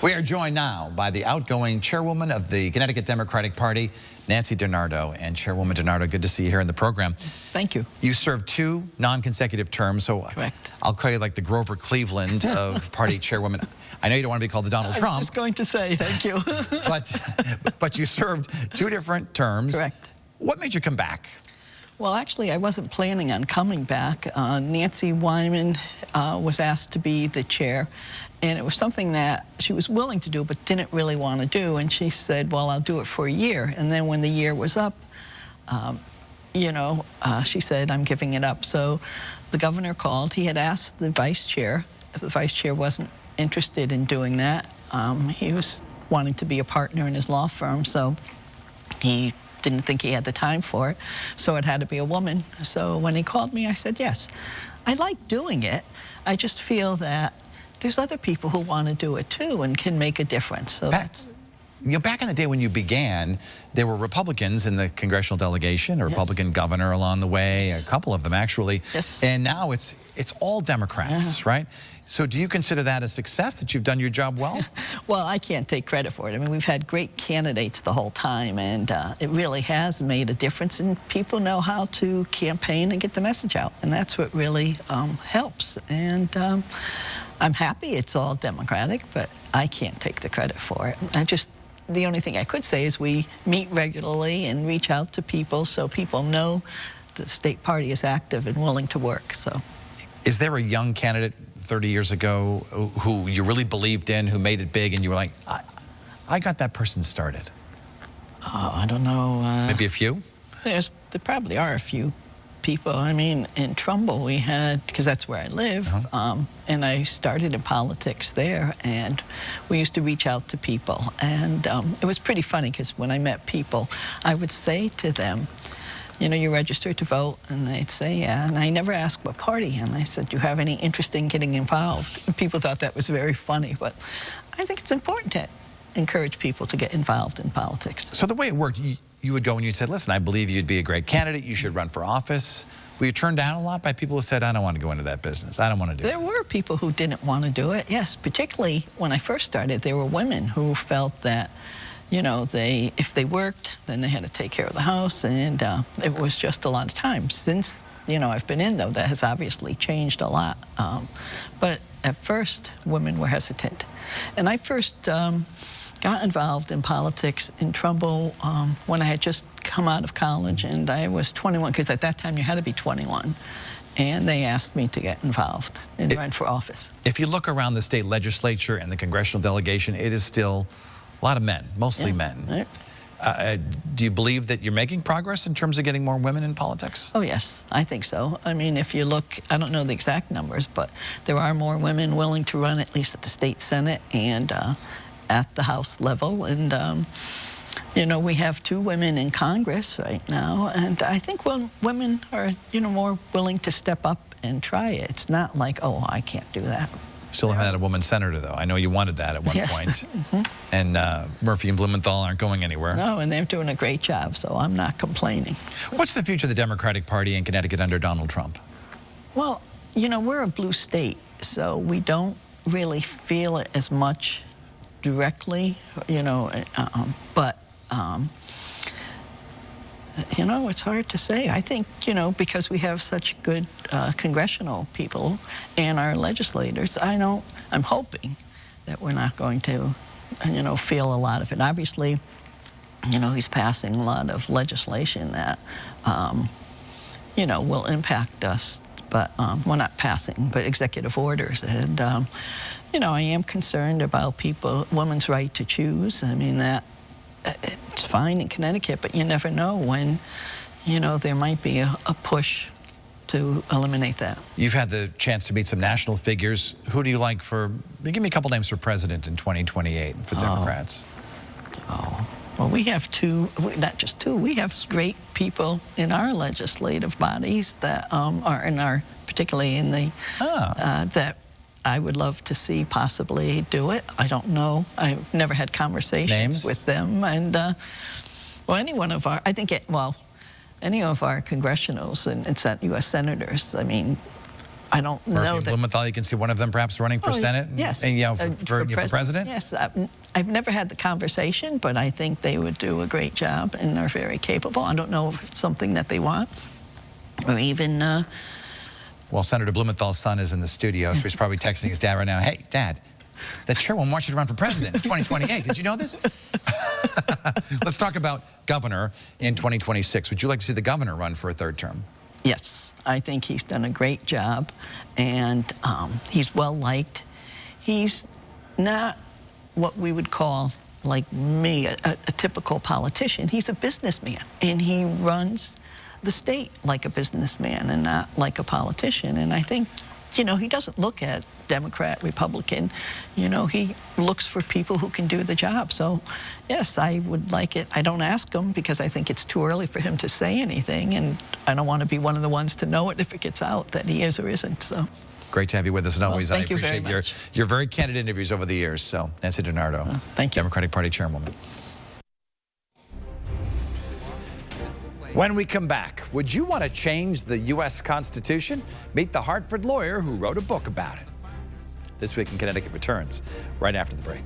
We are joined now by the outgoing chairwoman of the Connecticut Democratic Party, Nancy DiNardo. And Chairwoman DiNardo, good to see you here in the program. Thank you. You served 2 non-consecutive terms, so correct. I'll call you like the Grover Cleveland of party chairwoman. I know you don't want to be called the Donald Trump. I was just going to say thank you. but you served 2 different terms. Correct. What made you come back? Well, actually, I wasn't planning on coming back. Nancy Wyman was asked to be the chair, and it was something that she was willing to do but didn't really want to do. And she said, well, I'll do it for a year. And then when the year was up, she said, I'm giving it up. So the governor called. He had asked the vice chair. If the vice chair wasn't interested in doing that, he was wanting to be a partner in his law firm, so he didn't think he had the time for it, so it had to be a woman. So when he called me, I said yes. I like doing it. I just feel that there's other people who want to do it too and can make a difference. So back in the day when you began, there were Republicans in the congressional delegation, a Republican governor along the way, a couple of them actually. Yes. And now it's all Democrats, right? So do you consider that a success, that you've done your job well? Well, I can't take credit for it. I mean, we've had great candidates the whole time, and it really has made a difference, and people know how to campaign and get the message out, and that's what really helps. And I'm happy it's all Democratic, but I can't take the credit for it. The only thing I could say is we meet regularly and reach out to people so people know the state party is active and willing to work. So, is there a young candidate 30 years ago who you really believed in, who made it big, and you were like, I got that person started? Oh, I don't know. Maybe a few? There probably are a few people. I mean, in Trumbull we had, because that's where I live, and I started in politics there, and we used to reach out to people. And it was pretty funny, because when I met people, I would say to them, you know, you registered to vote? And they'd say, yeah. And I never asked what party. And I said, do you have any interest in getting involved? And people thought that was very funny. But I think it's important to encourage people to get involved in politics. So the way it worked, you would go and you'd say, listen, I believe you'd be a great candidate. You should run for office. Were you turned down a lot by people who said, I don't want to go into that business. I don't want to do it? There were people who didn't want to do it, yes. Particularly when I first started, there were women who felt that, you know, if they worked, then they had to take care of the house, and it was just a lot of time. Since, you know, I've been in, though, that has obviously changed a lot. But at first, women were hesitant. And I first got involved in politics in Trumbull when I had just come out of college, and I was 21, because at that time you had to be 21. And they asked me to get involved and run for office. If you look around the state legislature and the congressional delegation, it is still a lot of men, mostly men. Right. Do you believe that you're making progress in terms of getting more women in politics? Oh, yes, I think so. I mean, if you look, I don't know the exact numbers, but there are more women willing to run, at least at the state Senate and at the House level. And, you know, we have 2 women in Congress right now, and I think women are, you know, more willing to step up and try it. It's not like, oh, I can't do that. Still haven't had a woman senator, though. I know you wanted that at one point. And Murphy and Blumenthal aren't going anywhere. No, and they're doing a great job, so I'm not complaining. What's the future of the Democratic Party in Connecticut under Donald Trump? Well, you know, we're a blue state, so we don't really feel it as much directly, you know, you know, it's hard to say. I think, you know, because we have such good congressional people and our legislators, I'm hoping that we're not going to, you know, feel a lot of it. Obviously, you know, he's passing a lot of legislation that, you know, will impact us. But, well, not passing, but executive orders. And, you know, I am concerned about women's right to choose. I mean, it's fine in Connecticut, but you never know when, you know, there might be a push to eliminate that. You've had the chance to meet some national figures. Who do you like give me a couple names for president in 2028 for Democrats. Well, we have 2, not just 2, we have great people in our legislative bodies that are particularly in the, that I would love to see possibly do it. I don't know. I've never had conversations with them. And, well, any of our congressionals and U.S. senators, I mean, I don't know that. Blumenthal, you can see one of them perhaps running for Senate? Yes. And, you know, for president? Yes. I've never had the conversation, but I think they would do a great job and are very capable. I don't know if it's something that they want or even... Well, Senator Blumenthal's son is in the studio, so he's probably texting his dad right now, hey, Dad, the chairwoman wants you to run for president in 2028. Did you know this? Let's talk about governor in 2026. Would you like to see the governor run for a third term? Yes, I think he's done a great job, and he's well-liked. He's not what we would call, like me, a typical politician. He's a businessman, and he runs the state like a businessman and not like a politician. And I think, you know, he doesn't look at Democrat, Republican. You know, he looks for people who can do the job. So, yes, I would like it. I don't ask him because I think it's too early for him to say anything, and I don't want to be one of the ones to know it if it gets out that he is or isn't. So. Great to have you with us, and always Thank you I appreciate your very candid interviews over the years. So, Nancy DiNardo, thank you. Democratic Party chairwoman. When we come back, would you want to change the U.S. Constitution? Meet the Hartford lawyer who wrote a book about it. This Week in Connecticut returns right after the break.